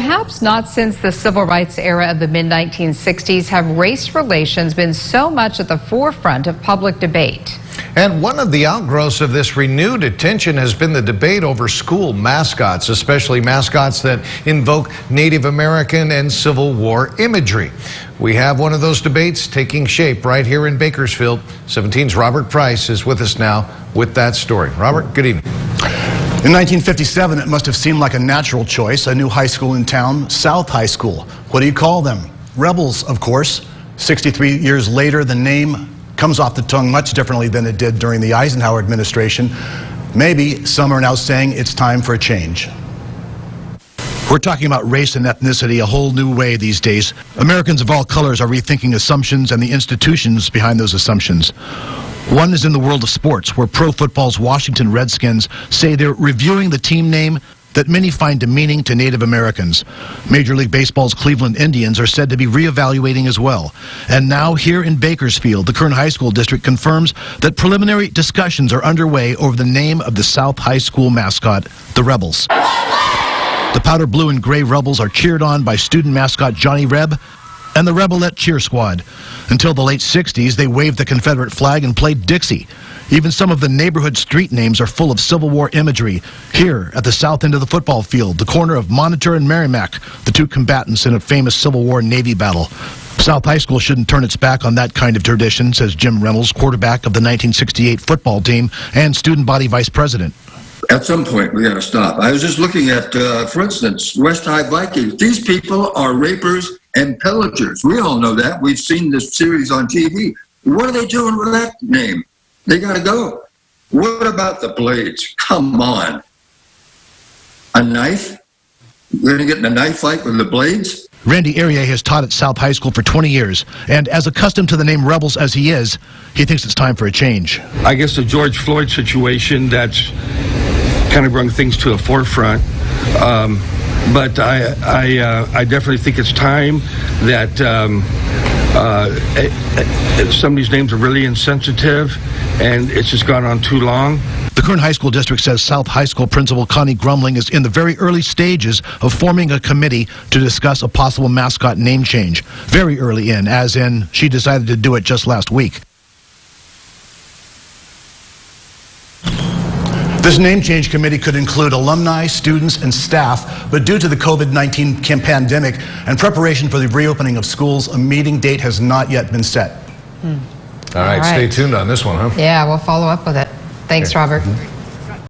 perhaps not since the civil rights era of the mid-1960s have race relations been so much at the forefront of public debate. And one of the outgrowths of this renewed attention has been the debate over school mascots, especially mascots that invoke Native American and Civil War imagery. We have one of those debates taking shape right here in Bakersfield. 17's Robert Price is with us now with that story. Robert, good evening. In 1957, it must have seemed like a natural choice, a new high school in town, South High School. What do you call them? Rebels, of course. 63 years later, the name comes off the tongue much differently than it did during the Eisenhower administration. Maybe some are now saying it's time for a change. We're talking about race and ethnicity a whole new way these days. Americans of all colors are rethinking assumptions and the institutions behind those assumptions. One is in the world of sports, where pro football's Washington Redskins say they're reviewing the team name that many find demeaning to Native Americans. Major League Baseball's Cleveland Indians are said to be reevaluating as well. And now here in Bakersfield, the Kern High School District confirms that preliminary discussions are underway over the name of the South High School mascot, the Rebels. The powder blue and gray Rebels are cheered on by student mascot Johnny Reb and the Rebelette Cheer Squad. Until the late 60s, they waved the Confederate flag and played Dixie. Even some of the neighborhood street names are full of Civil War imagery. Here, at the south end of the football field, the corner of Monitor and Merrimack, the two combatants in a famous Civil War Navy battle. South High School shouldn't turn its back on that kind of tradition, says Jim Reynolds, quarterback of the 1968 football team and student body vice president. At some point, we got to stop. I was just looking at, for instance, West High Vikings. These people are rapers and pillagers. We all know that. We've seen this series on TV. What are they doing with that name? They got to go. What about the Blades? Come on. A knife? We're going to get in a knife fight with the Blades? Randy Arieh has taught at South High School for 20 years, and as accustomed to the name Rebels as he is, he thinks it's time for a change. I guess the George Floyd situation, that's kind of brought things to the forefront. But I definitely think it's time that some of these names are really insensitive, and it's just gone on too long. The Kern High School District says South High School Principal Connie Grumling is in the very early stages of forming a committee to discuss a possible mascot name change. Very early in, as in she decided to do it just last week. This name change committee could include alumni, students, and staff, but due to the COVID-19 pandemic and preparation for the reopening of schools, a meeting date has not yet been set. All right, stay tuned on this one, huh? Yeah, we'll follow up with it. Thanks, Robert.